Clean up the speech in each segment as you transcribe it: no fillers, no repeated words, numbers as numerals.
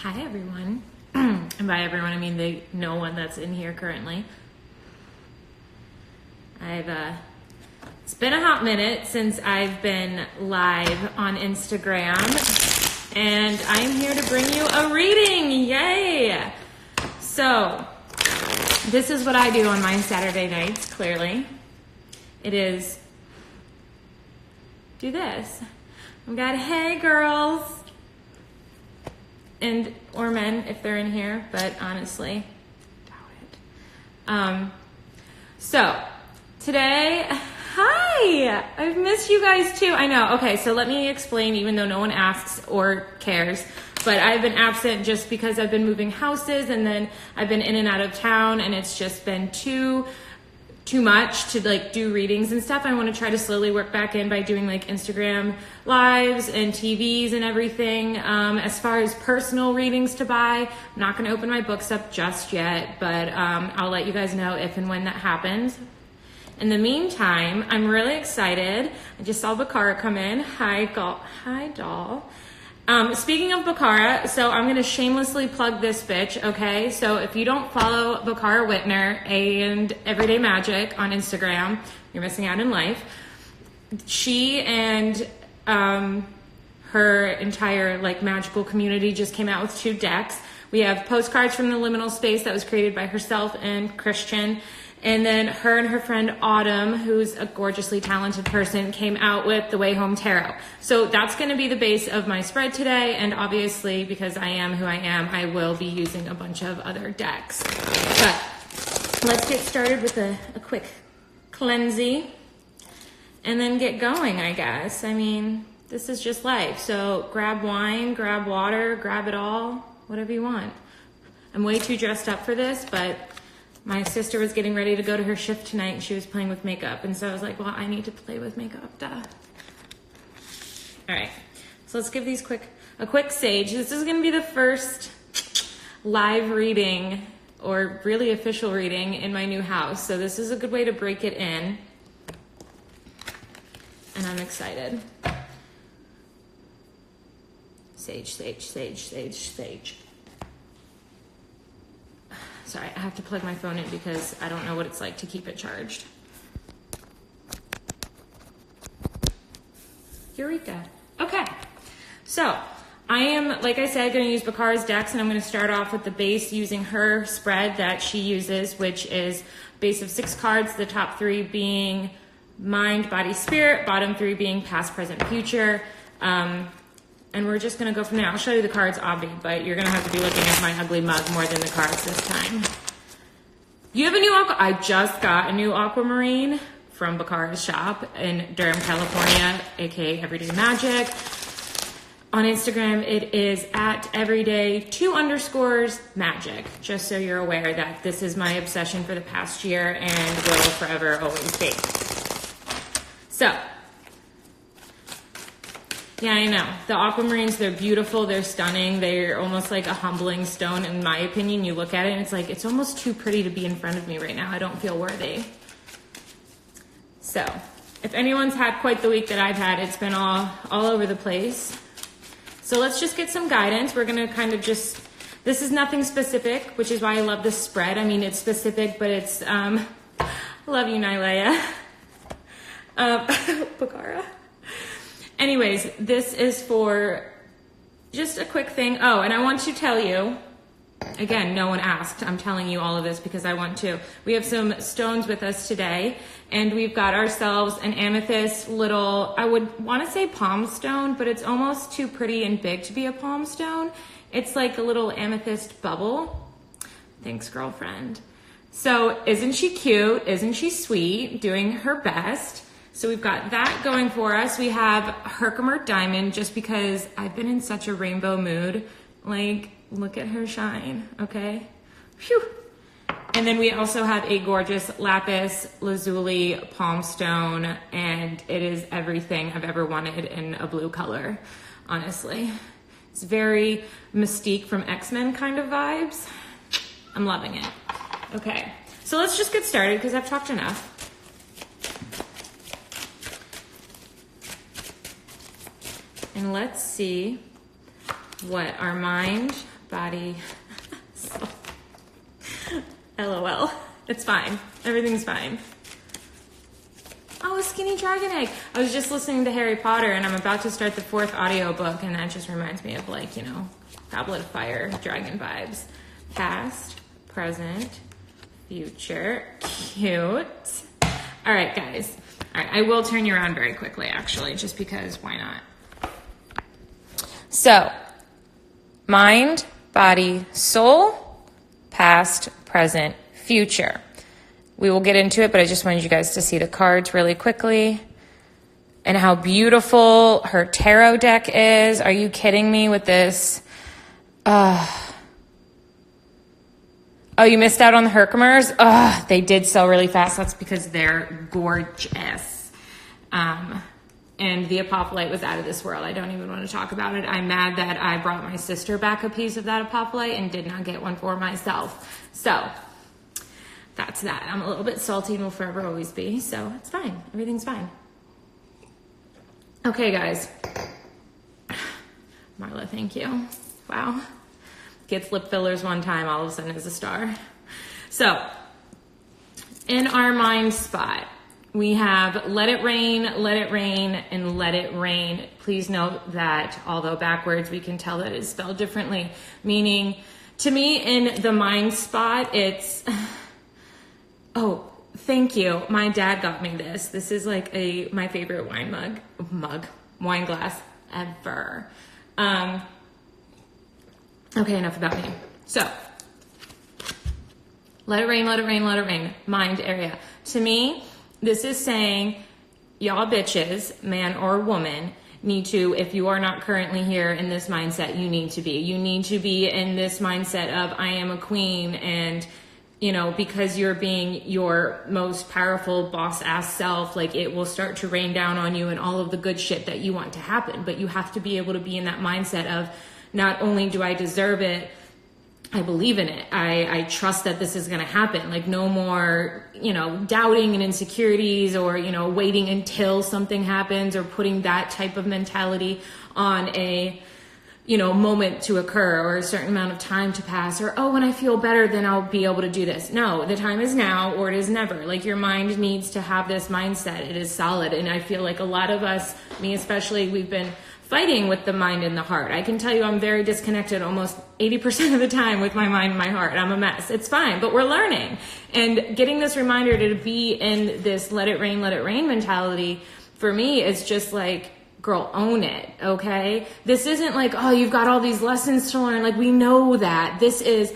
Hi everyone, and by everyone I mean no one that's in here currently. It's been a hot minute since I've been live on Instagram, and I am here to bring you a reading, yay! So, this is what I do on my Saturday nights, clearly. It is, do this. I've got, hey girls, and or men if they're in here, but honestly, doubt it. So today, hi, I've missed you guys too. I know. Okay, so let me explain, even though no one asks or cares, but I've been absent just because I've been moving houses, and then I've been in and out of town, and it's just been too much to like do readings and stuff. I want to try to slowly work back in by doing like Instagram lives and TVs and everything. As far as personal readings to buy, I'm not going to open my books up just yet, but I'll let you guys know if and when that happens. In the meantime, I'm really excited. I just saw Bakara come in. Hi, doll. Speaking of Bakara, so I'm going to shamelessly plug this bitch, okay? So if you don't follow Bakara Wintner and Everyday Magic on Instagram, you're missing out in life. She and her entire like magical community just came out with 2 decks. We have Postcards from the Liminal Space that was created by herself and Christian. And then her and her friend Autumn, who's a gorgeously talented person, came out with the Wayhome Tarot. So that's going to be the base of my spread today. And obviously, because I am who I am, I will be using a bunch of other decks. But let's get started with a quick cleansing and then get going, I guess. I mean, this is just life. So grab wine, grab water, grab it all, whatever you want. I'm way too dressed up for this, but my sister was getting ready to go to her shift tonight and she was playing with makeup. And so I was like, well, I need to play with makeup, duh. All right, so let's give these a quick sage. This is gonna be the first live reading or really official reading in my new house. So this is a good way to break it in. And I'm excited. Sage, sage, sage, sage, sage. Sorry, I have to plug my phone in because I don't know what it's like to keep it charged. Eureka. Okay, so I am, like I said, going to use Bakara's decks, and I'm going to start off with the base using her spread that she uses, which is base of 6 cards, the top 3 being mind, body, spirit, bottom 3 being past, present, future. And we're just going to go from there. I'll show you the cards, obvi, but you're going to have to be looking at my ugly mug more than the cards this time. You have a new I just got a new aquamarine from Bakara's shop in Durham, California, aka Everyday Magic. On Instagram, it is at everyday2_magic, just so you're aware that this is my obsession for the past year and will forever always be. So, yeah, I know. The aquamarines, they're beautiful, they're stunning, they're almost like a humbling stone, in my opinion. You look at it and it's like, it's almost too pretty to be in front of me right now. I don't feel worthy. So, if anyone's had quite the week that I've had, it's been all over the place. So let's just get some guidance. We're gonna kind of just, this is nothing specific, which is why I love this spread. I mean, it's specific, but it's, love you, Nylea. Bakara. Anyways, this is for just a quick thing. Oh, and I want to tell you, again, no one asked. I'm telling you all of this because I want to. We have some stones with us today, and we've got ourselves an amethyst little, I would want to say palm stone, but it's almost too pretty and big to be a palm stone. It's like a little amethyst bubble. Thanks, girlfriend. So isn't she cute? Isn't she sweet? Doing her best. So we've got that going for us. We have Herkimer Diamond, just because I've been in such a rainbow mood. Like, look at her shine, okay? Phew. And then we also have a gorgeous lapis lazuli palm stone, and it is everything I've ever wanted in a blue color, honestly. It's very Mystique from X-Men kind of vibes. I'm loving it. Okay, so let's just get started because I've talked enough. And let's see what our mind, body, soul. LOL. It's fine. Everything's fine. Oh, a skinny dragon egg. I was just listening to Harry Potter and I'm about to start the 4th audiobook and that just reminds me of like, you know, Goblet of Fire, dragon vibes. Past, present, future. Cute. All right, guys. All right, I will turn you around very quickly, actually, just because why not? So, mind, body, soul, past, present, future. We will get into it, but I just wanted you guys to see the cards really quickly and how beautiful her tarot deck is. Are you kidding me with this? Oh, you missed out on the Herkimers? They did sell really fast. That's because they're gorgeous. And the Apophyllite was out of this world. I don't even want to talk about it. I'm mad that I brought my sister back a piece of that Apophyllite and did not get one for myself. So that's that. I'm a little bit salty and will forever always be. So it's fine. Everything's fine. Okay, guys. Marla, thank you. Wow. Gets lip fillers one time, all of a sudden is a star. So, in our mind spot, we have let it rain, and let it rain. Please note that although backwards, we can tell that it's spelled differently. Meaning, to me, in the mind spot, it's... Oh, thank you. My dad got me this. This is like my favorite wine glass ever. Okay, enough about me. So, let it rain, let it rain, let it rain. Mind area. To me, this is saying, y'all bitches, man or woman, need to, if you are not currently here in this mindset, you need to be. You need to be in this mindset of, I am a queen, and, you know, because you're being your most powerful boss-ass self, like, it will start to rain down on you and all of the good shit that you want to happen. But you have to be able to be in that mindset of, not only do I deserve it, I believe in it. I trust that this is going to happen. Like, no more, you know, doubting and insecurities or, you know, waiting until something happens or putting that type of mentality on a, you know, moment to occur or a certain amount of time to pass or, oh, when I feel better, then I'll be able to do this. No, the time is now or it is never. Like, your mind needs to have this mindset. It is solid. And I feel like a lot of us, me especially, we've been fighting with the mind and the heart. I can tell you I'm very disconnected almost 80% of the time with my mind and my heart. I'm a mess. It's fine, but we're learning. And getting this reminder to be in this let it rain mentality, for me, is just like, girl, own it, okay? This isn't like, oh, you've got all these lessons to learn. Like, we know that. This is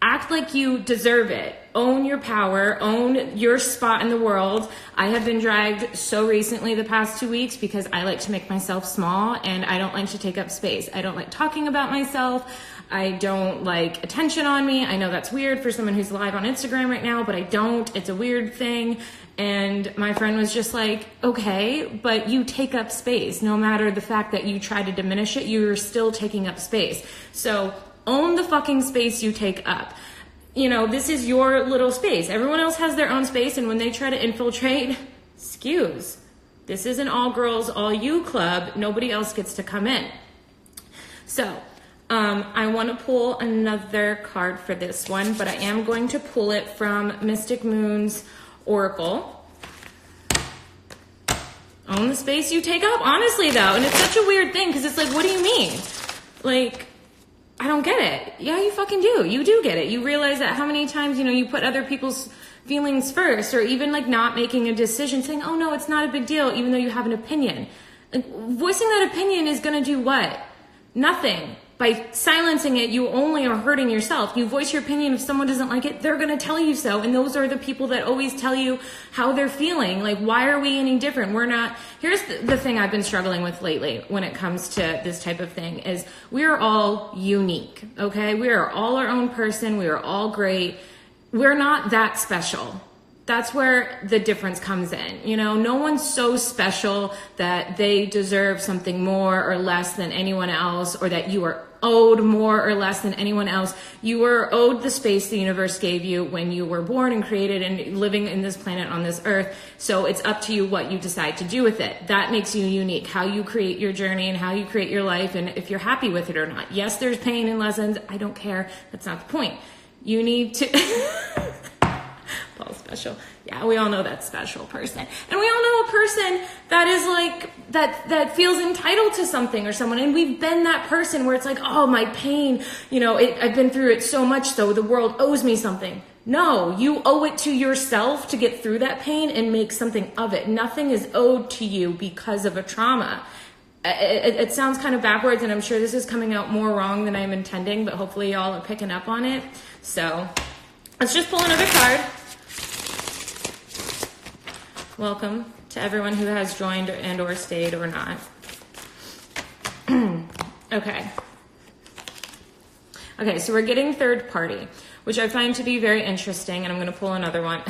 act like you deserve it. Own your power, own your spot in the world. I have been dragged so recently the past 2 weeks because I like to make myself small and I don't like to take up space. I don't like talking about myself. I don't like attention on me. I know that's weird for someone who's live on Instagram right now, but I don't. It's a weird thing. And my friend was just like, okay, but you take up space. No matter the fact that you try to diminish it, you're still taking up space. So own the fucking space you take up. You know, this is your little space. Everyone else has their own space, and when they try to infiltrate, excuse. This is an all girls, all you club. Nobody else gets to come in. So, I want to pull another card for this one, but I am going to pull it from Mystic Moon's Oracle. Own the space you take up, honestly, though. And it's such a weird thing, because it's like, what do you mean? Like, I don't get it. Yeah, you fucking do. You do get it. You realize that how many times, you know, you put other people's feelings first, or even like not making a decision, saying, oh no, it's not a big deal, even though you have an opinion. Like, voicing that opinion is going to do what? Nothing. By silencing it, you only are hurting yourself. You voice your opinion. If someone doesn't like it, they're going to tell you so. And those are the people that always tell you how they're feeling. Like, why are we any different? We're not. Here's the thing I've been struggling with lately when it comes to this type of thing is we are all unique, okay? We are all our own person. We are all great. We're not that special. that's where the difference comes in. You know, no one's so special that they deserve something more or less than anyone else, or that you are owed more or less than anyone else. You were owed the space the universe gave you when you were born and created and living in this planet on this earth. So it's up to you what you decide to do with it. That makes you unique, how you create your journey and how you create your life, and if you're happy with it or not. Yes, there's pain and lessons. I don't care. That's not the point. You need to... Paul's special. Yeah, we all know that special person. And we all know a person that is like, that feels entitled to something or someone. And we've been that person where it's like, oh, my pain, you know, I've been through it so much so the world owes me something. No, you owe it to yourself to get through that pain and make something of it. Nothing is owed to you because of a trauma. It sounds kind of backwards, and I'm sure this is coming out more wrong than I'm intending, but hopefully y'all are picking up on it. So let's just pull another card. Welcome to everyone who has joined and or stayed or not. Okay. Okay, so we're getting third party, which I find to be very interesting, and I'm going to pull another one.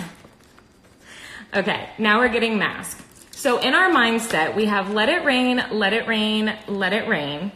Okay, now we're getting mask. So in our mindset, we have let it rain, let it rain, let it rain,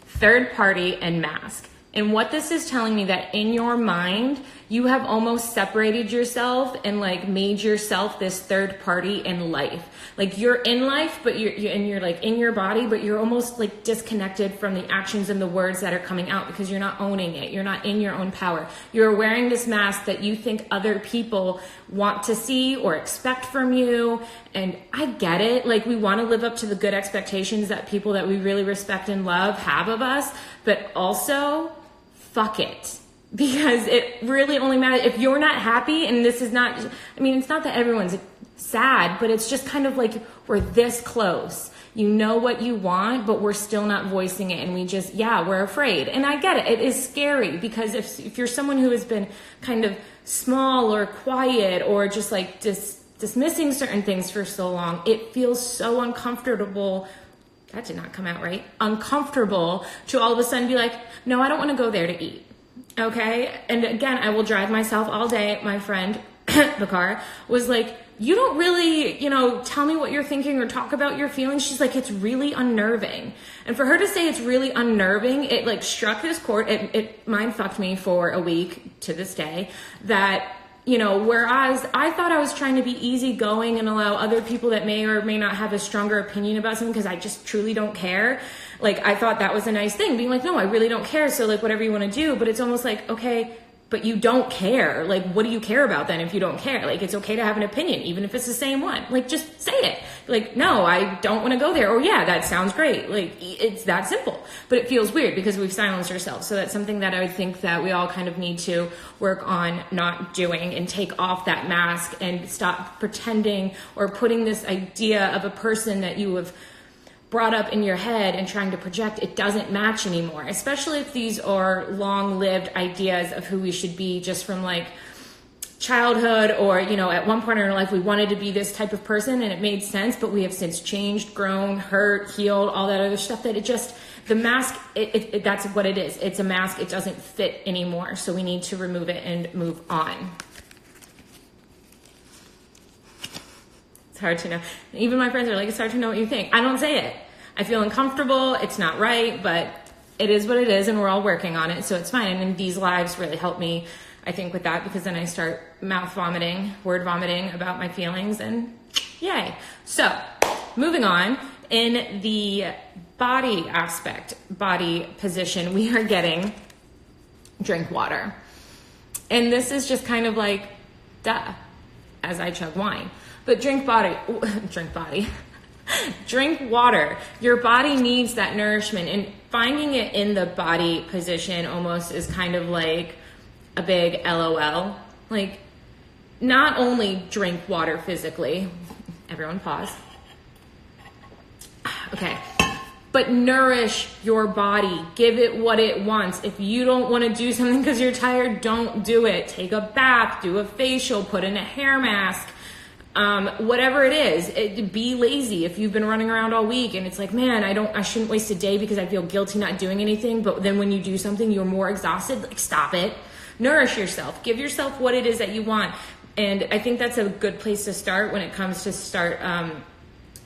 third party, and mask. And what this is telling me, that in your mind, you have almost separated yourself and like made yourself this third party in life. Like you're in life, but you're like in your body, but you're almost like disconnected from the actions and the words that are coming out because you're not owning it. You're not in your own power. You're wearing this mask that you think other people want to see or expect from you. And I get it. Like we want to live up to the good expectations that people that we really respect and love have of us, but also fuck it. Because it really only matters if you're not happy. And this is not, I mean, it's not that everyone's sad, but it's just kind of like we're this close. You know what you want, but we're still not voicing it. And we just, we're afraid. And I get it. It is scary because if you're someone who has been kind of small or quiet or just like dismissing certain things for so long, it feels so uncomfortable. That did not come out right. Uncomfortable to all of a sudden be like, no, I don't want to go there to eat. Okay. And again, I will drive myself all day. My friend, Bakara, was like, you don't really, tell me what you're thinking or talk about your feelings. She's like, it's really unnerving. And for her to say it's really unnerving, it like struck this chord. It mind fucked me for a week to this day that, whereas I thought I was trying to be easygoing and allow other people that may or may not have a stronger opinion about something because I just truly don't care. Like, I thought that was a nice thing, being like, no, I really don't care. So like, whatever you want to do. But it's almost like, okay, but you don't care. Like, what do you care about then if you don't care? Like, it's okay to have an opinion, even if it's the same one. Like, just say it. Like, no, I don't want to go there. Or yeah, that sounds great. Like, it's that simple. But it feels weird because we've silenced ourselves. So that's something that I would think that we all kind of need to work on not doing and take off that mask and stop pretending or putting this idea of a person that you have brought up in your head and trying to project. It doesn't match anymore, especially if these are long-lived ideas of who we should be just from like childhood or, at one point in our life, we wanted to be this type of person and it made sense, but we have since changed, grown, hurt, healed, all that other stuff that the mask, that's what it is. It's a mask. It doesn't fit anymore. So we need to remove it and move on. It's hard to know. Even my friends are like, it's hard to know what you think. I don't say it. I feel uncomfortable. It's not right, but it is what it is, and we're all working on it, so it's fine. And these lives really help me, I think, with that, because then I start word vomiting about my feelings, and yay. So, moving on, in the body aspect, body position, we are getting drink water. And this is just kind of like, duh, as I chug wine. But drink water. Your body needs that nourishment, and finding it in the body position almost is kind of like a big LOL. Like, not only drink water physically, everyone pause. Okay. But nourish your body. Give it what it wants. If you don't want to do something because you're tired, don't do it. Take a bath, do a facial, put in a hair mask. Whatever it is, be lazy. If you've been running around all week and it's like, man, I shouldn't waste a day because I feel guilty not doing anything. But then when you do something, you're more exhausted. Like, stop it. Nourish yourself. Give yourself what it is that you want. And I think that's a good place to start when it comes to start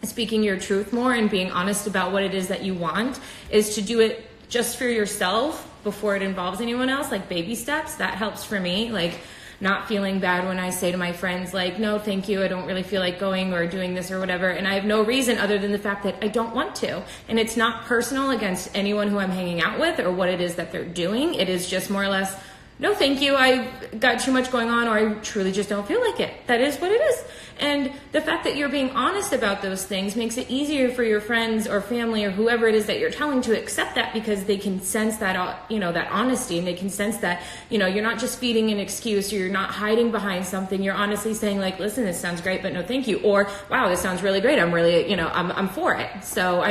speaking your truth more and being honest about what it is that you want, is to do it just for yourself before it involves anyone else, like baby steps. That helps for me, like not feeling bad when I say to my friends, like, no, thank you, I don't really feel like going or doing this or whatever. And I have no reason other than the fact that I don't want to. And it's not personal against anyone who I'm hanging out with or what it is that they're doing. It is just more or less, no, thank you, I've got too much going on, or I truly just don't feel like it. That is what it is. And the fact that you're being honest about those things makes it easier for your friends or family or whoever it is that you're telling to accept that, because they can sense that, that honesty, and they can sense that, you're not just feeding an excuse, or you're not hiding behind something. You're honestly saying, like, listen, this sounds great, but no, thank you. Or, wow, this sounds really great. I'm really, I'm for it. So,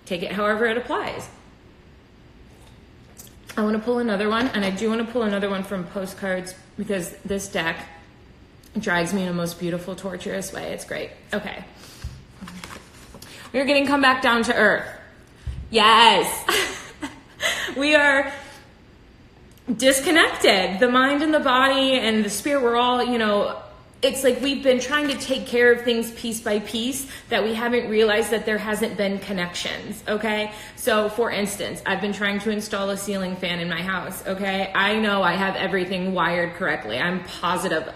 take it however it applies. I want to pull another one, and I do want to pull another one from postcards, because this deck drags me in the most beautiful, torturous way. It's great. Okay. We're getting come back down to earth. Yes. We are disconnected. The mind and the body and the spirit, we're all, it's like we've been trying to take care of things piece by piece that we haven't realized that there hasn't been connections, okay? So, for instance, I've been trying to install a ceiling fan in my house, okay? I know I have everything wired correctly. I'm positive.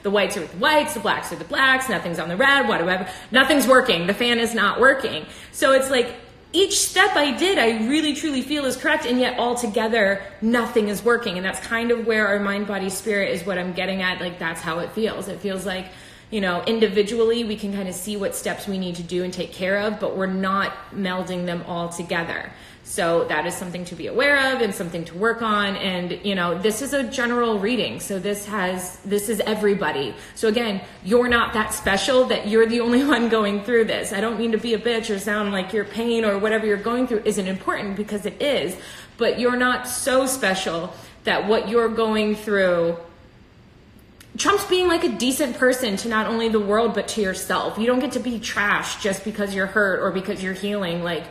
The whites are with the whites, the blacks are the blacks, nothing's on the red, whatever. Nothing's working. The fan is not working. So it's like, each step I did, I really truly feel is correct, and yet altogether, nothing is working. And that's kind of where our mind, body, spirit is what I'm getting at. Like, that's how it feels. It feels like, individually, we can kind of see what steps we need to do and take care of, but we're not melding them all together. So that is something to be aware of and something to work on. And, this is a general reading. So this is everybody. So again, you're not that special that you're the only one going through this. I don't mean to be a bitch or sound like your pain or whatever you're going through isn't important, because it is, but you're not so special that what you're going through trumps being like a decent person to not only the world, but to yourself. You don't get to be trash just because you're hurt or because you're healing. Like,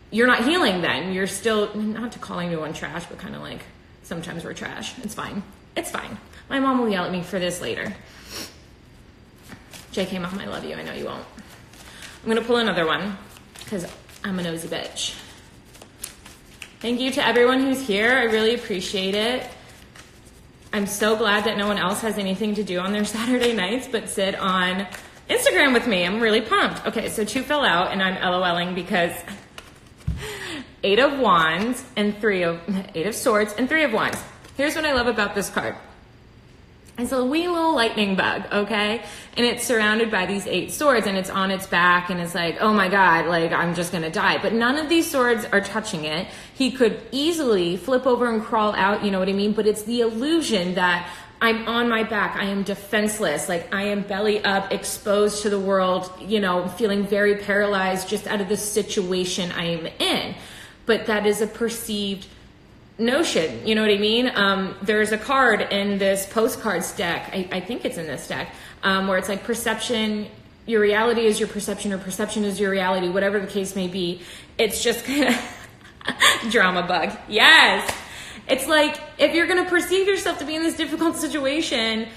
you're not healing then. You're still, not to call anyone trash, but kind of like, sometimes we're trash. It's fine. It's fine. My mom will yell at me for this later. JK, Mom, I love you. I know you won't. I'm going to pull another one, because I'm a nosy bitch. Thank you to everyone who's here. I really appreciate it. I'm so glad that no one else has anything to do on their Saturday nights but sit on Instagram with me. I'm really pumped. Okay, so 2 fell out, and I'm LOLing because 8 of Wands and 8 of Swords and 3 of Wands. Here's what I love about this card. It's a wee little lightning bug, okay? And it's surrounded by these 8 swords, and it's on its back, and it's like, oh my God, like, I'm just gonna die. But none of these swords are touching it. He could easily flip over and crawl out, you know what I mean? But it's the illusion that I'm on my back, I am defenseless, like I am belly up, exposed to the world, feeling very paralyzed just out of the situation I am in. But that is a perceived notion, you know what I mean? There's a card in this postcards deck, I think it's in this deck, where it's like perception, your reality is your perception, or perception is your reality, whatever the case may be. It's just kind of drama bug. Yes. It's like, if you're going to perceive yourself to be in this difficult situation,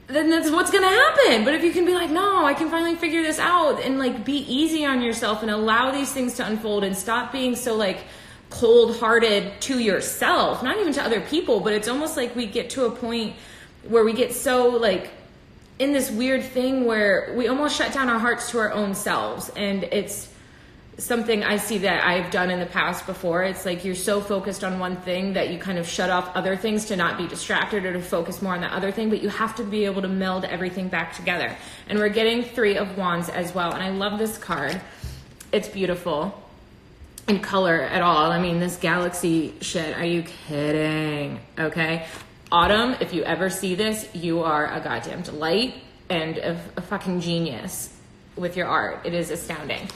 then that's what's going to happen. But if you can be like, no, I can finally figure this out, and like be easy on yourself and allow these things to unfold and stop being so like cold-hearted to yourself, not even to other people, but it's almost like we get to a point where we get so like in this weird thing where we almost shut down our hearts to our own selves. And it's something I see that I've done in the past before. It's like you're so focused on one thing that you kind of shut off other things to not be distracted or to focus more on that other thing, but you have to be able to meld everything back together. And we're getting 3 of Wands as well. And I love this card. It's beautiful in color at all. I mean, this galaxy shit, are you kidding? Okay. Autumn, if you ever see this, you are a goddamn delight and a fucking genius with your art. It is astounding.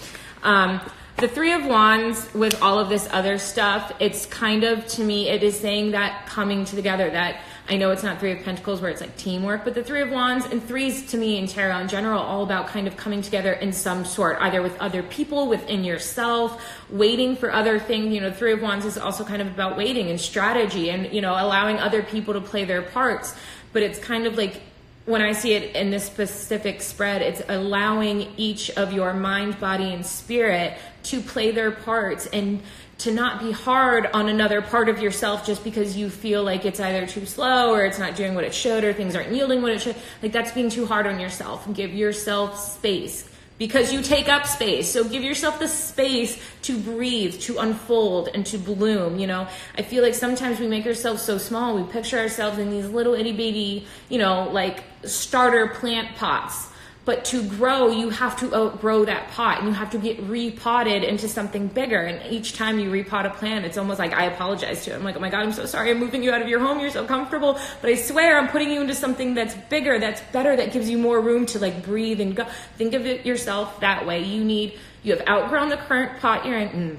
The 3 of Wands with all of this other stuff, it's kind of, to me, it is saying that coming together, that I know it's not 3 of Pentacles where it's like teamwork, but the 3 of Wands and 3s to me in tarot in general, all about kind of coming together in some sort, either with other people, within yourself, waiting for other things. 3 of Wands is also kind of about waiting and strategy and, allowing other people to play their parts. but it's kind of like, when I see it in this specific spread, it's allowing each of your mind, body, and spirit to play their parts and to not be hard on another part of yourself just because you feel like it's either too slow or it's not doing what it should or things aren't yielding what it should. Like, that's being too hard on yourself. Give yourself space because you take up space. So give yourself the space to breathe, to unfold, and to bloom. You know, I feel like sometimes we make ourselves so small. We picture ourselves in these little itty bitty, you know, like starter plant pots. But to grow, you have to outgrow that pot and you have to get repotted into something bigger. And each time you repot a plant, it's almost like I apologize to it. I'm like, oh my God, I'm so sorry. I'm moving you out of your home. You're so comfortable. But I swear I'm putting you into something that's bigger, that's better, that gives you more room to like breathe and go. Think of it yourself that way. You have outgrown the current pot you're in.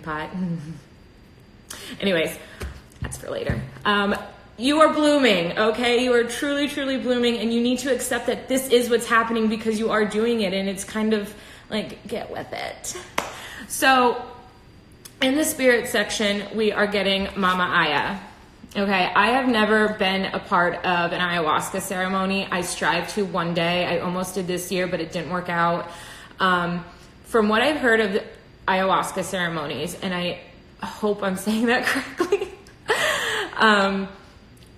Anyways, that's for later. You are blooming, okay? You are truly, truly blooming, and you need to accept that this is what's happening because you are doing it, and it's kind of like, get with it. So, in the spirit section, we are getting Mama Aya. Okay, I have never been a part of an ayahuasca ceremony. I strive to one day. I almost did this year, but it didn't work out. From what I've heard of the ayahuasca ceremonies, and I hope I'm saying that correctly,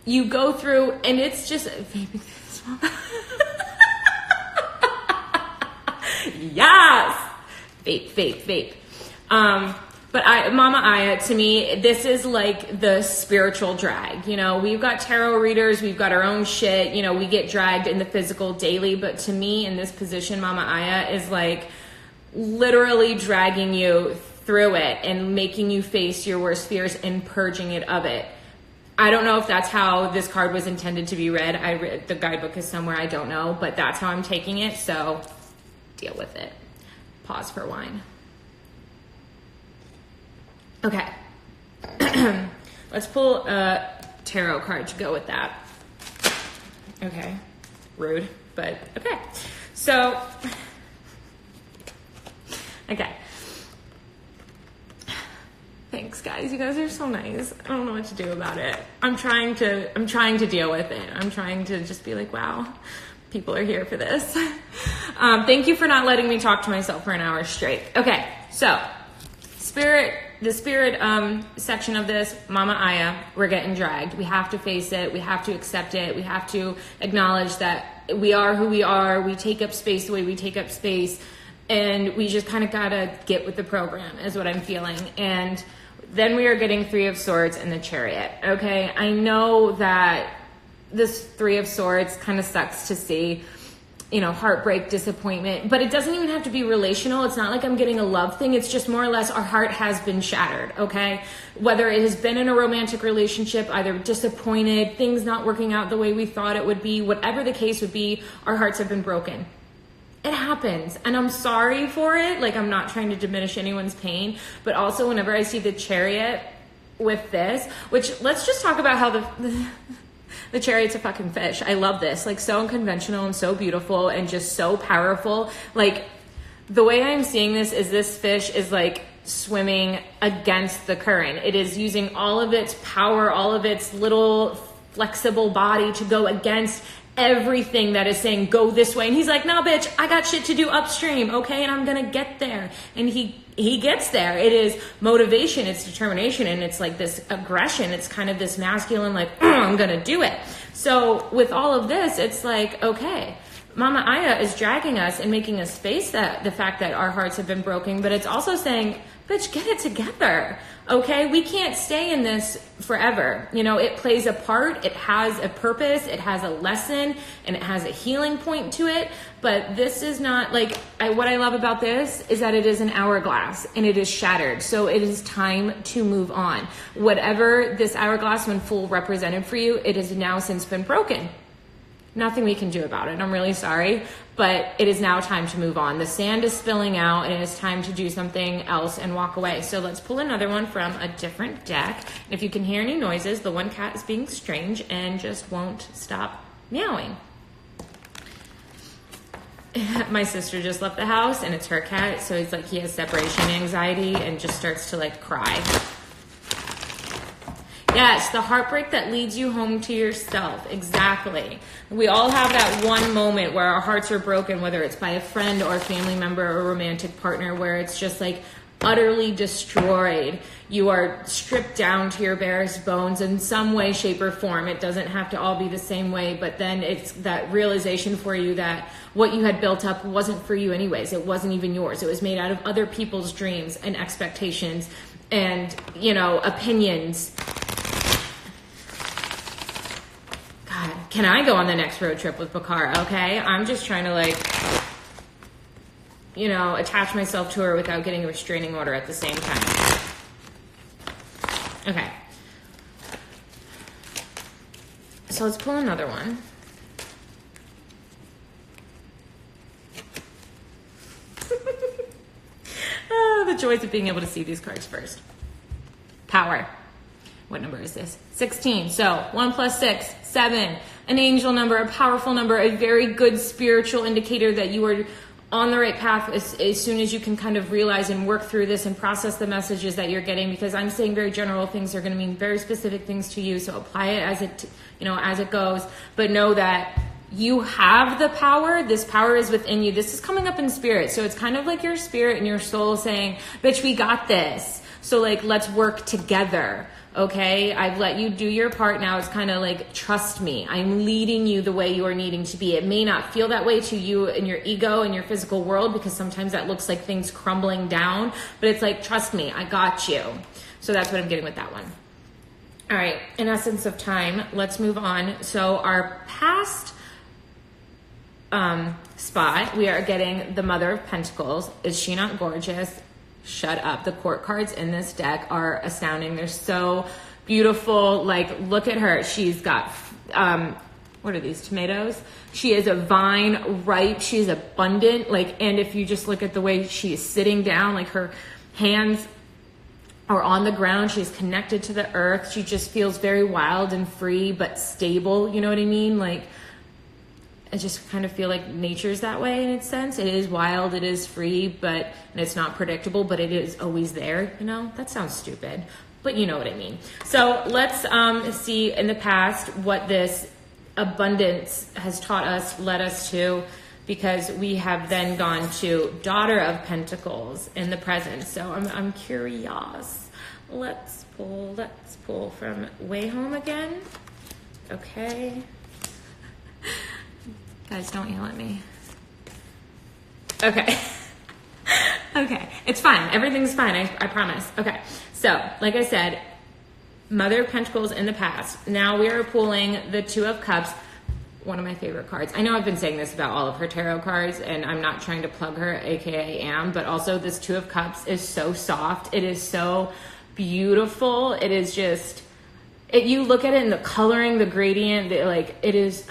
you go through, and it's just yes, vape. But Mama Aya, to me, this is like the spiritual drag. You know, we've got tarot readers, we've got our own shit. You know, we get dragged in the physical daily. But to me, in this position, Mama Aya is like literally dragging you through it and making you face your worst fears and purging it of it. I don't know if that's how this card was intended to be read. The guidebook is somewhere, I don't know, but that's how I'm taking it, so deal with it. Pause for wine. Okay. Let's pull a tarot card to go with that. Okay. Rude, but okay. So, okay. Thanks, guys. You guys are so nice. I don't know what to do about it. I'm trying to deal with it. I'm trying to just be like, wow, people are here for this. Thank you for not letting me talk to myself for an hour straight. Okay, so the spirit section of this, Mama Aya, we're getting dragged. We have to face it. We have to accept it. We have to acknowledge that we are who we are. We take up space the way we take up space. And we just kind of got to get with the program is what I'm feeling. And then we are getting Three of Swords and the Chariot. Okay, I know that this Three of Swords kind of sucks to see, you know, heartbreak, disappointment, but it doesn't even have to be relational. It's not like I'm getting a love thing. It's just more or less our heart has been shattered, okay? Whether it has been in a romantic relationship, either disappointed, things not working out the way we thought it would be, whatever the case would be, our hearts have been broken. It happens, and I'm sorry for it. Like, I'm not trying to diminish anyone's pain, but also whenever I see the Chariot with this, which let's just talk about how the Chariot's a fucking fish. I love this, like, so unconventional and so beautiful and just so powerful. Like, the way I'm seeing this fish is like swimming against the current. It is using all of its power, all of its little flexible body to go against everything that is saying go this way, and he's like, no bitch, I got shit to do upstream, okay, and I'm gonna get there. And he gets there. It is motivation, it's determination, and it's like this aggression. It's kind of this masculine, like, I'm gonna do it. So with all of this, it's like, okay, Mama Aya is dragging us and making us face that, the fact that our hearts have been broken, but it's also saying, bitch, get it together, okay? We can't stay in this forever. You know, it plays a part, it has a purpose, it has a lesson, and it has a healing point to it, but this is not, like, what I love about this is that it is an hourglass, and it is shattered, so it is time to move on. Whatever this hourglass, when full, represented for you, it has now since been broken. Nothing we can do about it. I'm really sorry, but it is now time to move on. The sand is spilling out, and it is time to do something else and walk away. So let's pull another one from a different deck. And if you can hear any noises, the one cat is being strange and just won't stop meowing. My sister just left the house, and it's her cat, so it's like he has separation anxiety and just starts to like cry. Yes, the heartbreak that leads you home to yourself. Exactly. We all have that one moment where our hearts are broken, whether it's by a friend or a family member or a romantic partner, where it's just like utterly destroyed. You are stripped down to your barest bones in some way, shape, or form. It doesn't have to all be the same way, but then it's that realization for you that what you had built up wasn't for you anyways. It wasn't even yours. It was made out of other people's dreams and expectations and, you know, opinions. God, can I go on the next road trip with Bakara? Okay, I'm just trying to, like, you know, attach myself to her without getting a restraining order at the same time. Okay. So let's pull another one. Oh, the joys of being able to see these cards first. Power. What number is this? 16. So 1 plus 6, 7. An angel number, a powerful number, a very good spiritual indicator that you are on the right path as soon as you can kind of realize and work through this and process the messages that you're getting, because I'm saying very general things are going to mean very specific things to you. So apply it as it, you know, as it goes, but know that you have the power. This power is within you. This is coming up in spirit. So it's kind of like your spirit and your soul saying, bitch, we got this. So like, let's work together. Okay, I've let you do your part. Now it's kind of like, trust me, I'm leading you the way you are needing to be. It may not feel that way to you in your ego and your physical world, because sometimes that looks like things crumbling down, but it's like, trust me, I got you. So that's what I'm getting with that one. All right, in essence of time, let's move on. So our past spot, we are getting the Mother of Pentacles. Is she not gorgeous? Shut up. The court cards in this deck are astounding. They're so beautiful. Like, look at her. She's got, what are these, tomatoes? She is a vine, ripe. She's abundant. Like, and if you just look at the way she is sitting down, like her hands are on the ground. She's connected to the earth. She just feels very wild and free, but stable. You know what I mean? Like, I just kind of feel like nature's that way in its sense. It is wild, it is free, and it's not predictable, but it is always there, you know? That sounds stupid, but you know what I mean. So let's see in the past what this abundance has taught us, led us to, because we have then gone to Daughter of Pentacles in the present. So I'm curious. Let's pull from Wayhome again. Okay. Guys, don't yell at me. Okay. Okay. It's fine. Everything's fine. I promise. Okay. So, like I said, Mother of Pentacles in the past. Now we are pulling the Two of Cups, one of my favorite cards. I know I've been saying this about all of her tarot cards, and I'm not trying to plug her, aka am, but also this Two of Cups is so soft. It is so beautiful. It is just, you look at it and the coloring, the gradient, it is...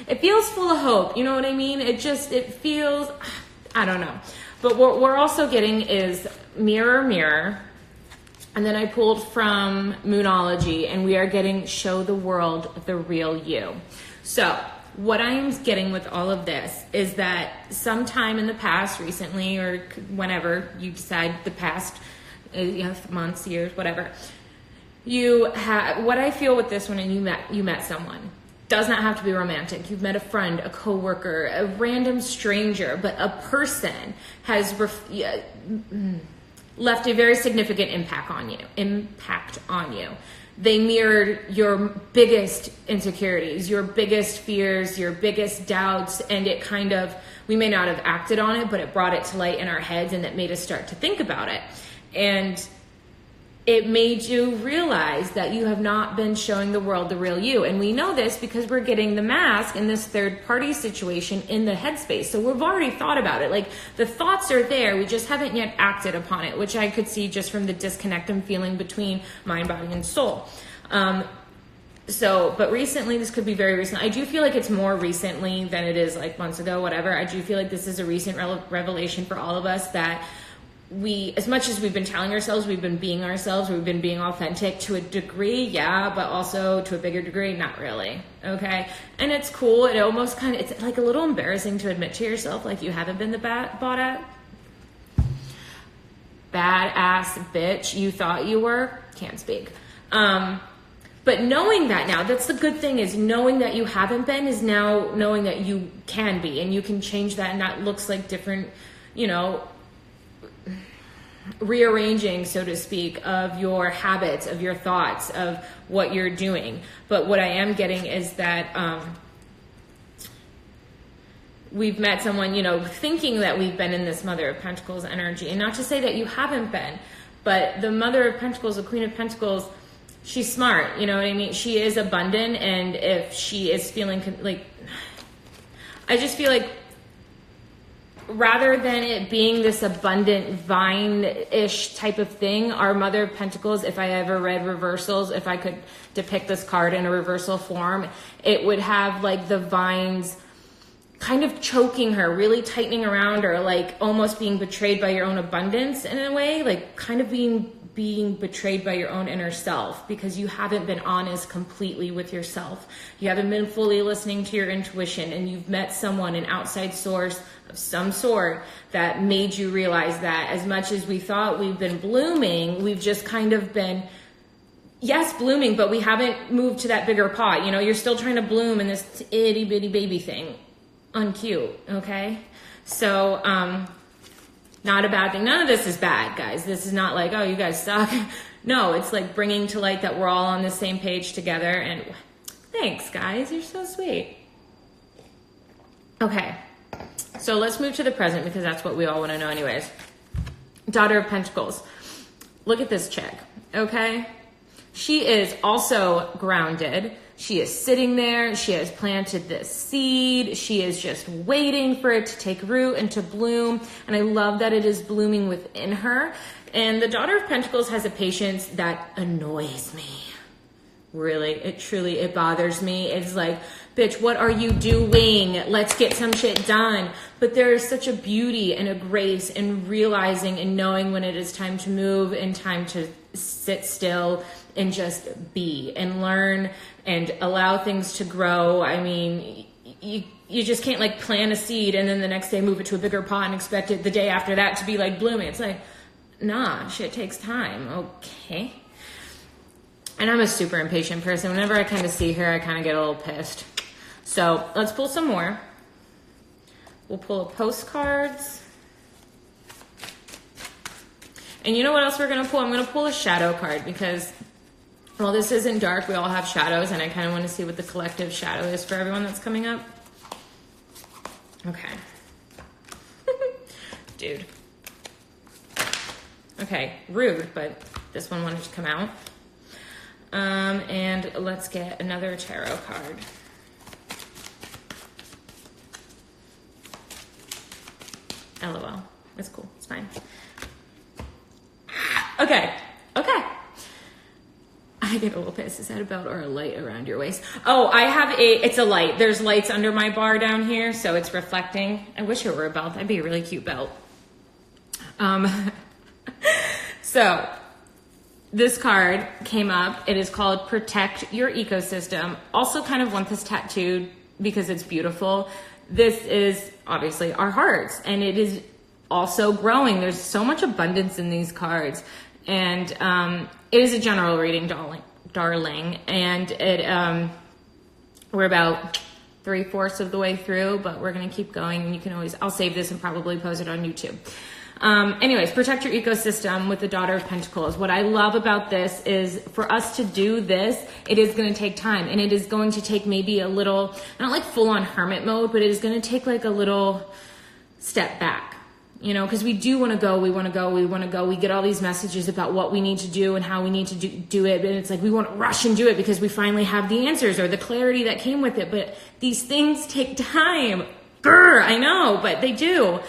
It feels full of hope, you know what I mean? It feels, I don't know. But what we're also getting is Mirror, Mirror. And then I pulled from Moonology, and we are getting Show the World the Real You. So what I'm getting with all of this is that sometime in the past, recently, or whenever you decide the past, months, years, whatever, what I feel with this one, and you met someone. Does not have to be romantic. You've met a friend, a coworker, a random stranger, but a person has left a very significant impact on you. They mirrored your biggest insecurities, your biggest fears, your biggest doubts, and it kind of, we may not have acted on it, but it brought it to light in our heads, and it made us start to think about it. And it made you realize that you have not been showing the world the real you. And we know this because we're getting the mask in this third party situation in the headspace. So we've already thought about it. Like, the thoughts are there. We just haven't yet acted upon it, which I could see just from the disconnect I'm feeling between mind, body, and soul. But recently, this could be very recent. I do feel like it's more recently than it is like months ago, whatever. I do feel like this is a recent revelation for all of us, that we, as much as we've been telling ourselves, we've been being ourselves, we've been being authentic to a degree, yeah, but also to a bigger degree, not really, okay? And it's cool. It almost kind of, it's like a little embarrassing to admit to yourself, like, you haven't been the bought at. badass bitch you thought you were. Can't speak. But knowing that now, that's the good thing, is knowing that you haven't been is now knowing that you can be, and you can change that, and that looks like different, you know, rearranging, so to speak, of your habits, of your thoughts, of what you're doing. But what I am getting is that we've met someone, you know, thinking that we've been in this Mother of Pentacles energy, and not to say that you haven't been, but the Mother of Pentacles, the Queen of Pentacles, she's smart, you know what I mean? She is abundant, and if she is feeling like, I just feel like rather than it being this abundant vine-ish type of thing, our Mother of Pentacles, if I ever read reversals, if I could depict this card in a reversal form, it would have like the vines kind of choking her, really tightening around her, like almost being betrayed by your own abundance in a way, like kind of being betrayed by your own inner self, because you haven't been honest completely with yourself. You haven't been fully listening to your intuition, and you've met someone, an outside source of some sort, that made you realize that as much as we thought we've been blooming, we've just kind of been, yes, blooming, but we haven't moved to that bigger pot. You know, you're still trying to bloom in this itty bitty baby thing. Uncute, okay? So, not a bad thing. None of this is bad, guys. This is not like, oh, you guys suck. No, it's like bringing to light that we're all on the same page together. And thanks, guys. You're so sweet. Okay, so let's move to the present, because that's what we all want to know anyways. Daughter of Pentacles. Look at this chick, okay? She is also grounded. She is sitting there. She has planted this seed. She is just waiting for it to take root and to bloom. And I love that it is blooming within her. And the Daughter of Pentacles has a patience that annoys me. Really, it bothers me. It's like, bitch, what are you doing? Let's get some shit done. But there is such a beauty and a grace in realizing and knowing when it is time to move and time to sit still and just be and learn and allow things to grow. I mean, you just can't like plant a seed and then the next day move it to a bigger pot and expect it the day after that to be like blooming. It's like, nah, shit takes time. Okay. And I'm a super impatient person. Whenever I kind of see her, I kind of get a little pissed. So let's pull some more. We'll pull a postcards. And you know what else we're going to pull? I'm going to pull a shadow card, because, well, this isn't dark. We all have shadows, and I kind of want to see what the collective shadow is for everyone that's coming up. Okay. Dude. Okay, rude, but this one wanted to come out. And let's get another tarot card. LOL. It's cool. It's fine. Okay. I get a little pissed. Is that a belt or a light around your waist? Oh, it's a light. There's lights under my bar down here, so it's reflecting. I wish it were a belt. That'd be a really cute belt. So this card came up. It is called Protect Your Ecosystem. Also kind of want this tattooed because it's beautiful. This is obviously our hearts, and it is also growing. There's so much abundance in these cards. And it is a general reading, darling. And it we're about 3/4 of the way through, but we're going to keep going. And you can always, I'll save this and probably post it on YouTube. Anyways, protect your ecosystem with the Daughter of Pentacles. What I love about this is for us to do this, it is going to take time, and it is going to take maybe a little, not like full on hermit mode, but it is going to take like a little step back, you know, because we do want to go, we want to go, we want to go. We get all these messages about what we need to do and how we need to do it. And it's like, we want to rush and do it because we finally have the answers or the clarity that came with it. But these things take time. Grr, I know, but they do.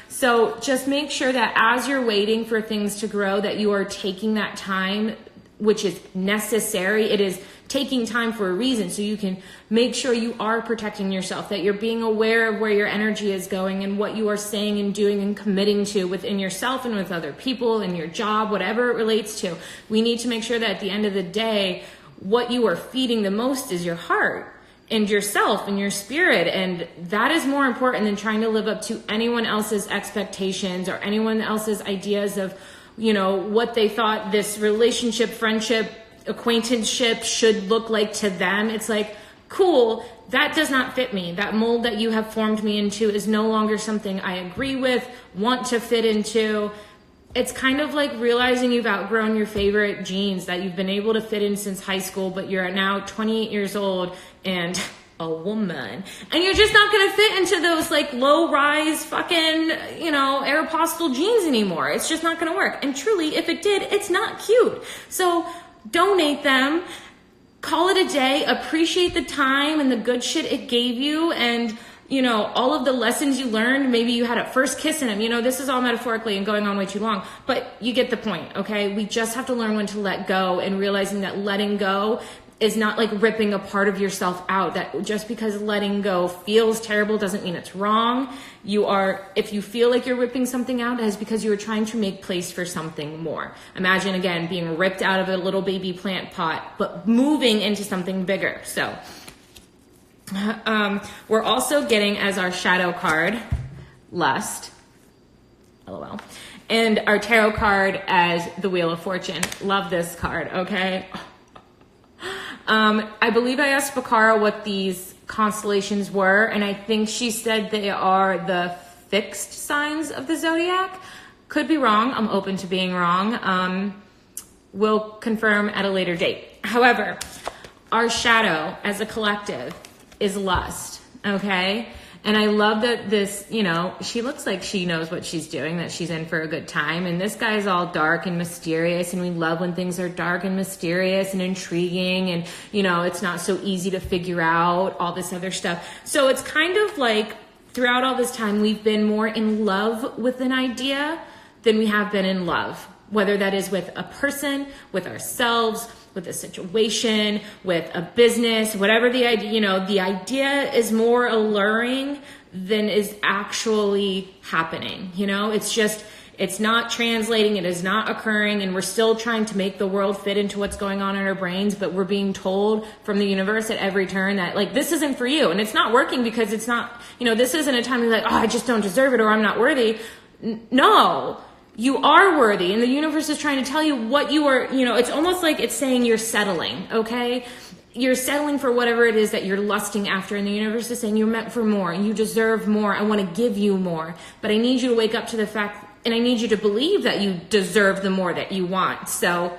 So just make sure that as you're waiting for things to grow, that you are taking that time, which is necessary. It is taking time for a reason, so you can make sure you are protecting yourself, that you're being aware of where your energy is going and what you are saying and doing and committing to within yourself and with other people and your job, whatever it relates to. We need to make sure that at the end of the day, what you are feeding the most is your heart. and yourself and your spirit. And that is more important than trying to live up to anyone else's expectations or anyone else's ideas of, you know, what they thought this relationship, friendship, acquaintanceship should look like to them. It's like, cool, that does not fit me. That mold that you have formed me into is no longer something I agree with, want to fit into. It's kind of like realizing you've outgrown your favorite jeans that you've been able to fit in since high school, but you're now 28 years old and a woman, and you're just not going to fit into those like low rise fucking, you know, Aeropostale jeans anymore. It's just not going to work. And truly, if it did, it's not cute. So donate them, call it a day, appreciate the time and the good shit it gave you, and you know, all of the lessons you learned. Maybe you had a first kiss in him. You know, this is all metaphorically and going on way too long, but you get the point, okay? We just have to learn when to let go, and realizing that letting go is not like ripping a part of yourself out. That just because letting go feels terrible doesn't mean it's wrong. If you feel like you're ripping something out, it is because you are trying to make place for something more. Imagine, again, being ripped out of a little baby plant pot, but moving into something bigger. So, we're also getting as our shadow card, Lust, LOL, and our tarot card as the Wheel of Fortune. Love this card, okay? I believe I asked Bakara what these constellations were, and I think she said they are the fixed signs of the zodiac. Could be wrong. I'm open to being wrong. We'll confirm at a later date. However, our shadow as a collective is Lust, okay? And I love that this, you know, she looks like she knows what she's doing, that she's in for a good time. And this guy's all dark and mysterious, and we love when things are dark and mysterious and intriguing, and, you know, it's not so easy to figure out all this other stuff. So it's kind of like throughout all this time, we've been more in love with an idea than we have been in love, whether that is with a person, with ourselves, with a situation, with a business, whatever the idea, you know, the idea is more alluring than is actually happening. You know, it's not translating, it is not occurring, and we're still trying to make the world fit into what's going on in our brains, but we're being told from the universe at every turn that, like, this isn't for you, and it's not working because it's not, you know, this isn't a time to be like, oh, I just don't deserve it, or I'm not worthy. No. You are worthy, and the universe is trying to tell you what you are, you know, it's almost like it's saying you're settling, okay? You're settling for whatever it is that you're lusting after, and the universe is saying you're meant for more, you deserve more, I want to give you more, but I need you to wake up to the fact, and I need you to believe that you deserve the more that you want. So,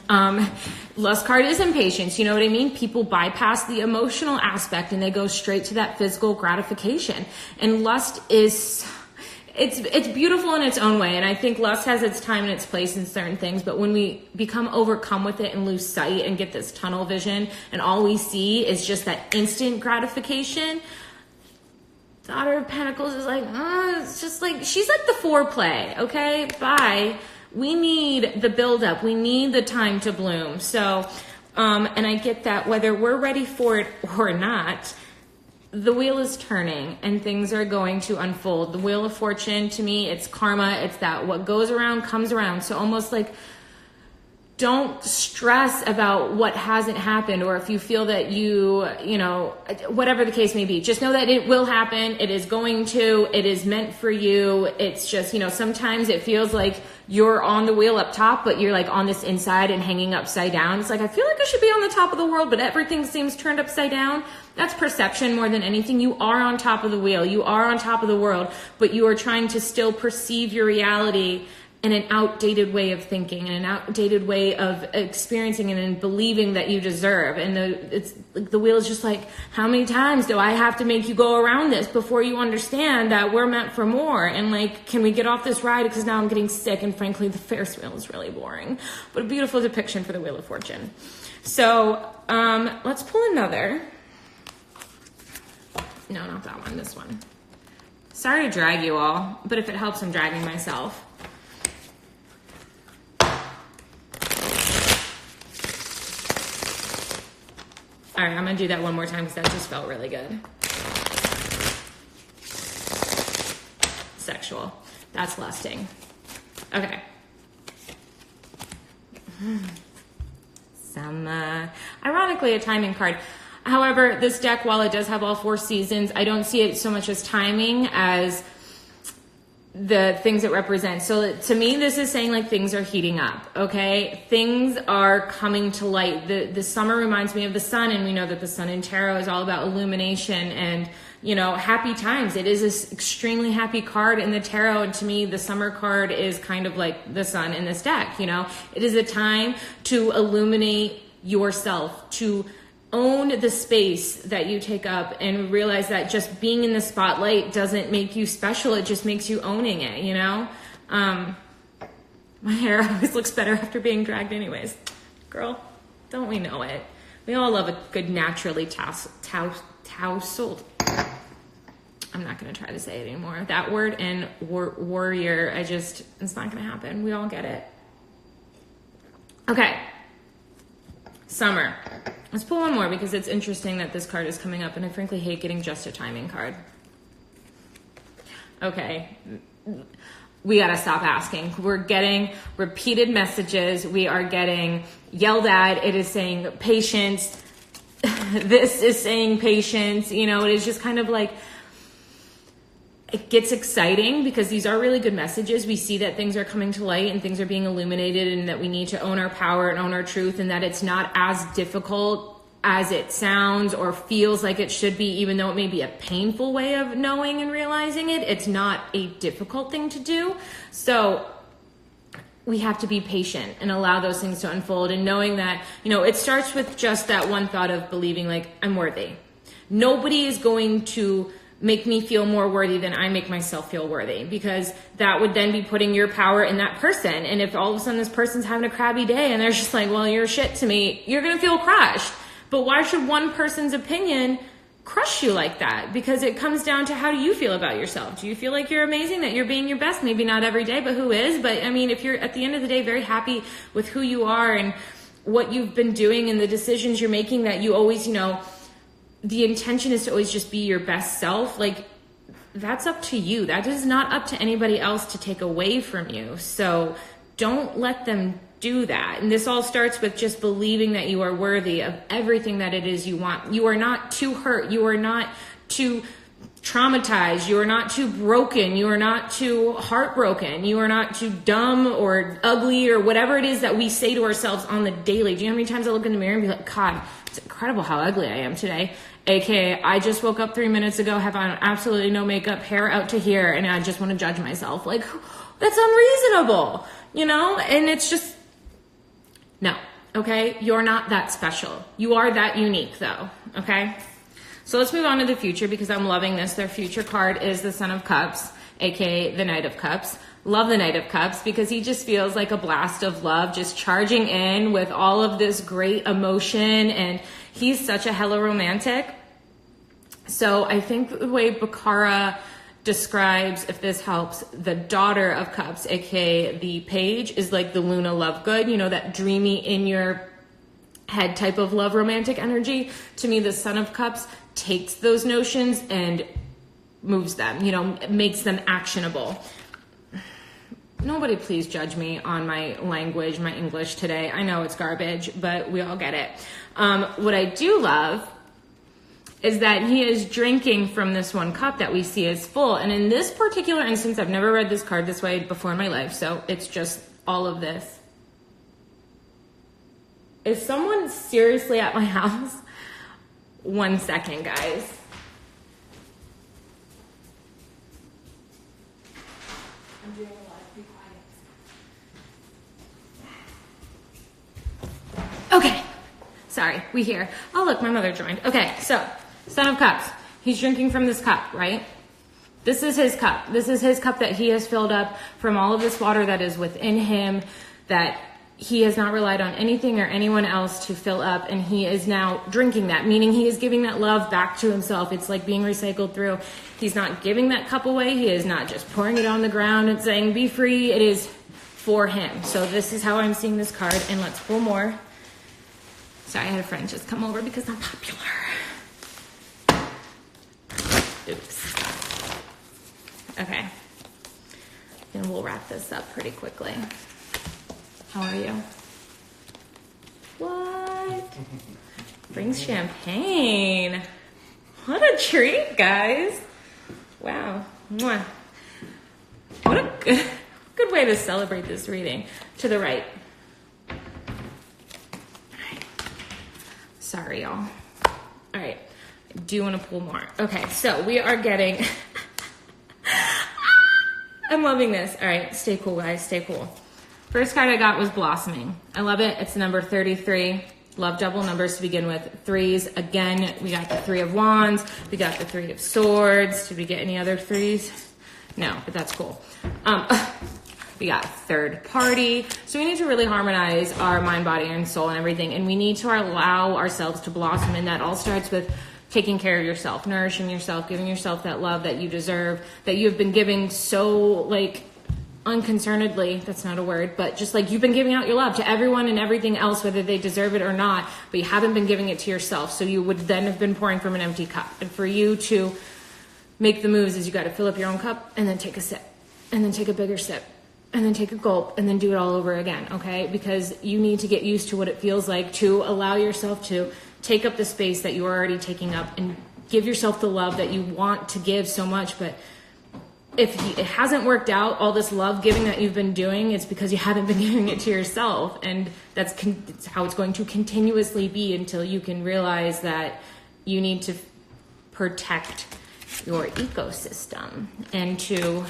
Lust card is impatience, you know what I mean? People bypass the emotional aspect, and they go straight to that physical gratification, and lust is... It's beautiful in its own way, and I think lust has its time and its place in certain things, but when we become overcome with it and lose sight and get this tunnel vision, and all we see is just that instant gratification, Daughter of Pentacles is like, it's just like, she's like the foreplay, okay? Bye. We need the buildup. We need the time to bloom. So, and I get that whether we're ready for it or not, the wheel is turning and things are going to unfold. The Wheel of Fortune, to me, it's karma. It's that what goes around comes around. So almost like, don't stress about what hasn't happened, or if you feel that you know, whatever the case may be, just know that it will happen. It is going to, it is meant for you. It's just, you know, sometimes it feels like you're on the wheel up top, but you're like on this inside and hanging upside down. It's like, I feel like I should be on the top of the world, but everything seems turned upside down. That's perception more than anything. You are on top of the wheel. You are on top of the world, but you are trying to still perceive your reality in an outdated way of thinking, and an outdated way of experiencing and in believing that you deserve. And the wheel is just like, how many times do I have to make you go around this before you understand that we're meant for more? And like, can we get off this ride? Because now I'm getting sick, and frankly, the Ferris wheel is really boring. But a beautiful depiction for the Wheel of Fortune. So let's pull another. No, not that one, this one. Sorry to drag you all, but if it helps, I'm dragging myself. All right, I'm gonna do that one more time because that just felt really good. Sexual. That's lusting. Okay. Some, ironically, a timing card. However, this deck, while it does have all 4 seasons, I don't see it so much as timing as the things it represents. So to me, this is saying like things are heating up, okay? Things are coming to light. The summer reminds me of the sun, and we know that the sun in tarot is all about illumination and, you know, happy times. It is this extremely happy card in the tarot, and to me, the summer card is kind of like the sun in this deck, you know? It is a time to illuminate yourself, to own the space that you take up, and realize that just being in the spotlight doesn't make you special. It just makes you owning it, you know? My hair always looks better after being dragged anyways. Girl, don't we know it? We all love a good naturally tousled. I'm not going to try to say it anymore. That word and warrior, it's not going to happen. We all get it. Okay. Summer. Let's pull one more because it's interesting that this card is coming up, and I frankly hate getting just a timing card. Okay. We got to stop asking. We're getting repeated messages. We are getting yelled at. It is saying patience. This is saying patience. You know, it is just kind of like, it gets exciting because these are really good messages. We see that things are coming to light and things are being illuminated, and that we need to own our power and own our truth, and that it's not as difficult as it sounds or feels like it should be, even though it may be a painful way of knowing and realizing it. It's not a difficult thing to do. So we have to be patient and allow those things to unfold, and knowing that, you know, it starts with just that one thought of believing like I'm worthy. Nobody is going to make me feel more worthy than I make myself feel worthy, because that would then be putting your power in that person. And if all of a sudden this person's having a crabby day and they're just like, well, you're shit to me, you're going to feel crushed. But why should one person's opinion crush you like that? Because it comes down to, how do you feel about yourself? Do you feel like you're amazing, that you're being your best? Maybe not every day, but who is? But I mean, if you're at the end of the day very happy with who you are and what you've been doing and the decisions you're making, that you always, you know, the intention is to always just be your best self, like that's up to you. That is not up to anybody else to take away from you. So don't let them do that. And this all starts with just believing that you are worthy of everything that it is you want. You are not too hurt. You are not too traumatized. You are not too broken. You are not too heartbroken. You are not too dumb or ugly or whatever it is that we say to ourselves on the daily. Do you know how many times I look in the mirror and be like, God, it's incredible how ugly I am today. AKA, I just woke up 3 minutes ago, have on absolutely no makeup, hair out to here, and I just want to judge myself. Like, that's unreasonable, you know? And it's just, no, okay? You're not that special. You are that unique, though, okay? So let's move on to the future, because I'm loving this. Their future card is the Son of Cups, AKA the Knight of Cups. Love the Knight of Cups because he just feels like a blast of love, just charging in with all of this great emotion, and he's such a hella romantic. So I think the way Bakara describes, if this helps, the Daughter of Cups, aka the Page, is like the Luna Lovegood, you know, that dreamy in your head type of love romantic energy. To me, the Son of Cups takes those notions and moves them, you know, makes them actionable. Nobody please judge me on my language, my English today. I know it's garbage, but we all get it. What I do love is that he is drinking from this one cup that we see as full. And in this particular instance, I've never read this card this way before in my life, so it's just all of this. Is someone seriously at my house? 1 second, guys. I'm doing a lot. Be quiet. Okay. Sorry, we hear. Oh, look, my mother joined. Okay, so, Son of Cups. He's drinking from this cup, right? This is his cup. This is his cup that he has filled up from all of this water that is within him, that he has not relied on anything or anyone else to fill up, and he is now drinking that, meaning he is giving that love back to himself. It's like being recycled through. He's not giving that cup away. He is not just pouring it on the ground and saying, be free. It is for him. So this is how I'm seeing this card, and let's pull more. Sorry, I had a friend just come over because I'm popular. Oops. Okay. And we'll wrap this up pretty quickly. How are you? What? brings champagne. What a treat, guys. Wow. Mwah. What a good way to celebrate this reading. To the right. All right. Sorry, y'all. All right. I do want to pull more. Okay, so we are getting... I'm loving this. All right, stay cool, guys. Stay cool. First card I got was Blossoming. I love it. It's number 33. Love double numbers to begin with. Threes. Again, we got the Three of Wands. We got the Three of Swords. Did we get any other threes? No, but that's cool. We got third party. So we need to really harmonize our mind, body, and soul and everything. And we need to allow ourselves to blossom. And that all starts with taking care of yourself, nourishing yourself, giving yourself that love that you deserve, that you've been giving so, like, unconcernedly, that's not a word, but just like you've been giving out your love to everyone and everything else, whether they deserve it or not, but you haven't been giving it to yourself. So you would then have been pouring from an empty cup. And for you to make the moves is you got to fill up your own cup and then take a sip and then take a bigger sip and then take a gulp and then do it all over again. Okay. Because you need to get used to what it feels like to allow yourself to take up the space that you are already taking up and give yourself the love that you want to give so much. But if it hasn't worked out, all this love giving that you've been doing, it's because you haven't been giving it to yourself. And it's how it's going to continuously be until you can realize that you need to protect your ecosystem and to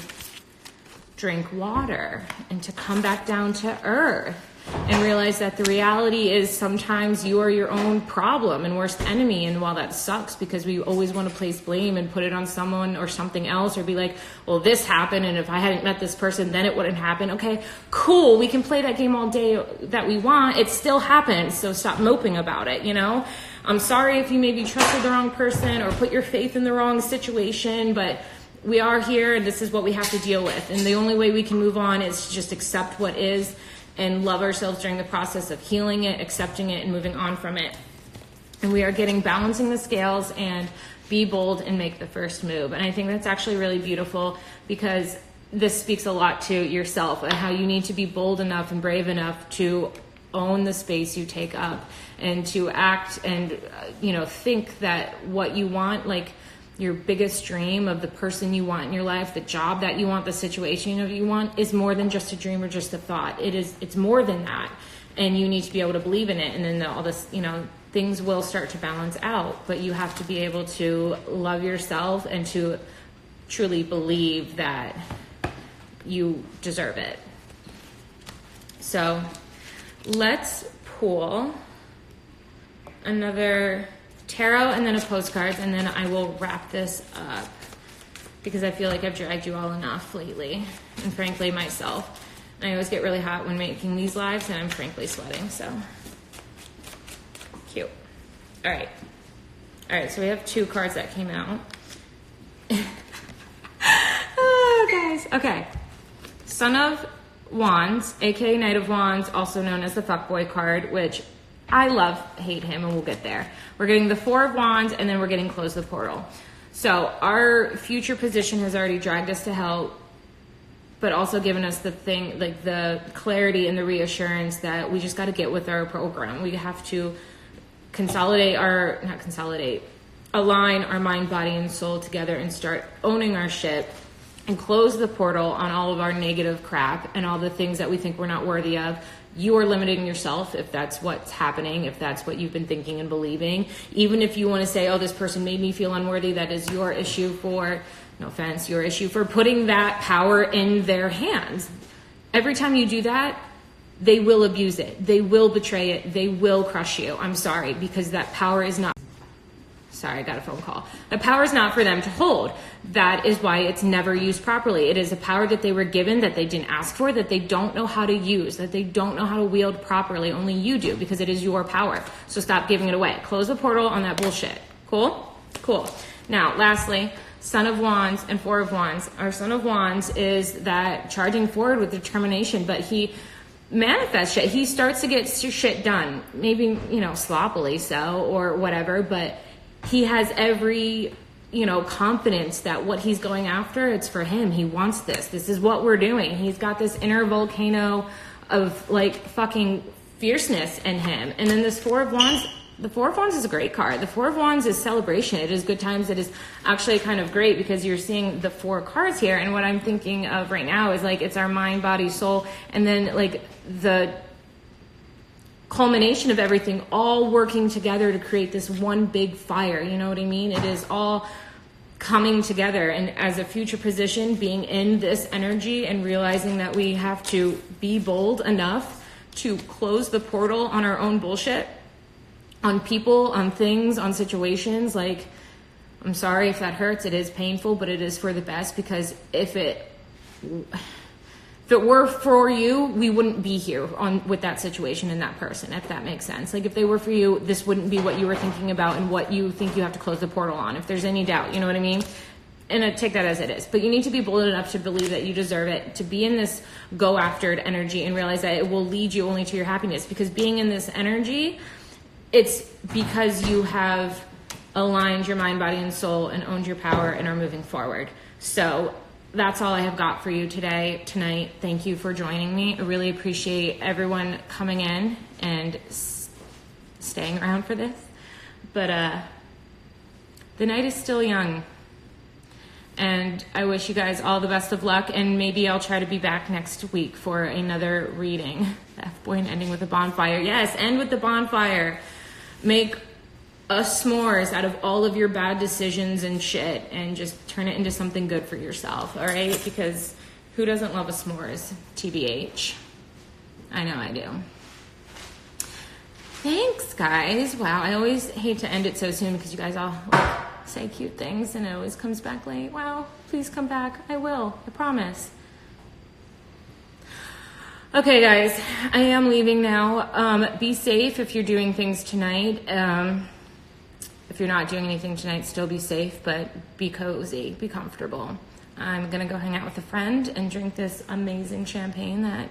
drink water and to come back down to earth and realize that the reality is sometimes you are your own problem and worst enemy. And while that sucks because we always want to place blame and put it on someone or something else or be like, well, this happened and if I hadn't met this person, then it wouldn't happen. Okay, cool. We can play that game all day that we want. It still happens. So stop moping about it, you know? I'm sorry if you maybe trusted the wrong person or put your faith in the wrong situation, but we are here and this is what we have to deal with. And the only way we can move on is to just accept what is and love ourselves during the process of healing it, accepting it, and moving on from it. And we are getting balancing the scales and be bold and make the first move. And I think that's actually really beautiful because this speaks a lot to yourself and how you need to be bold enough and brave enough to own the space you take up and to act and, think that what you want, like your biggest dream of the person you want in your life, the job that you want, the situation that you want is more than just a dream or just a thought. It's more than that. And you need to be able to believe in it. And then all this, things will start to balance out, but you have to be able to love yourself and to truly believe that you deserve it. So let's pull another tarot and then a postcard, and then I will wrap this up because I feel like I've dragged you all enough lately, and frankly myself. I always get really hot when making these lives and I'm frankly sweating, so cute. All right, so we have 2 cards that came out. Oh, guys. Okay, Son of Wands, aka Knight of Wands, also known as the fuckboy card, which I love, hate him, and we'll get there. We're getting the 4 of Wands, and then we're getting Close the Portal. So our future position has already dragged us to hell, but also given us the thing, like the clarity and the reassurance that we just got to get with our program. We have to align our mind, body, and soul together and start owning our shit and close the portal on all of our negative crap and all the things that we think we're not worthy of. You are limiting yourself if that's what's happening, if that's what you've been thinking and believing. Even if you want to say, oh, this person made me feel unworthy, that is your issue for, no offense, your issue for putting that power in their hands. Every time you do that, they will abuse it. They will betray it. They will crush you. I'm sorry, because that power is not... Sorry, I got a phone call. The power is not for them to hold. That is why it's never used properly. It is a power that they were given, that they didn't ask for, that they don't know how to use, that they don't know how to wield properly. Only you do, because it is your power. So stop giving it away. Close the portal on that bullshit. Cool? Cool. Now, lastly, Son of Wands and 4 of Wands. Our Son of Wands is that charging forward with determination, but he manifests shit. He starts to get shit done. Maybe, sloppily so or whatever, but he has every, confidence that what he's going after, it's for him. He wants this. This is what we're doing. He's got this inner volcano of fucking fierceness in him. And then this 4 of Wands, the Four of Wands is a great card. The Four of Wands is celebration. It is good times. It is actually kind of great because you're seeing the four cards here. And what I'm thinking of right now is like, it's our mind, body, soul, and then like the culmination of everything all working together to create this one big fire. You know what I mean? It is all coming together, and as a future position, being in this energy and realizing that we have to be bold enough to close the portal on our own bullshit, on people, on things, on situations. Like, I'm sorry if that hurts. It is painful, but it is for the best, because if it were for you, we wouldn't be here with that situation and that person, if that makes sense. Like, if they were for you, this wouldn't be what you were thinking about and what you think you have to close the portal on, if there's any doubt, you know what I mean? And I take that as it is. But you need to be bold enough to believe that you deserve it, to be in this go after it energy, and realize that it will lead you only to your happiness. Because being in this energy, it's because you have aligned your mind, body, and soul, and owned your power and are moving forward. So that's all I have got for you tonight. Thank you for joining me. I really appreciate everyone coming in and staying around for this. But the night is still young, and I wish you guys all the best of luck, and maybe I'll try to be back next week for another reading. F-point ending with a bonfire. Yes, end with the bonfire. Make a s'mores out of all of your bad decisions and shit, and just turn it into something good for yourself, all right? Because who doesn't love a s'mores? TBH. I know I do. Thanks, guys. Wow, I always hate to end it so soon because you guys all like, say cute things, and it always comes back late. Wow, please come back. I will. I promise. Okay, guys, I am leaving now. Be safe if you're doing things tonight. If you're not doing anything tonight, still be safe, but be cozy, be comfortable. I'm gonna go hang out with a friend and drink this amazing champagne that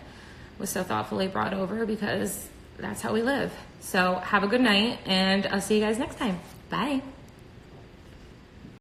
was so thoughtfully brought over, because that's how we live. So have a good night, and I'll see you guys next time. Bye.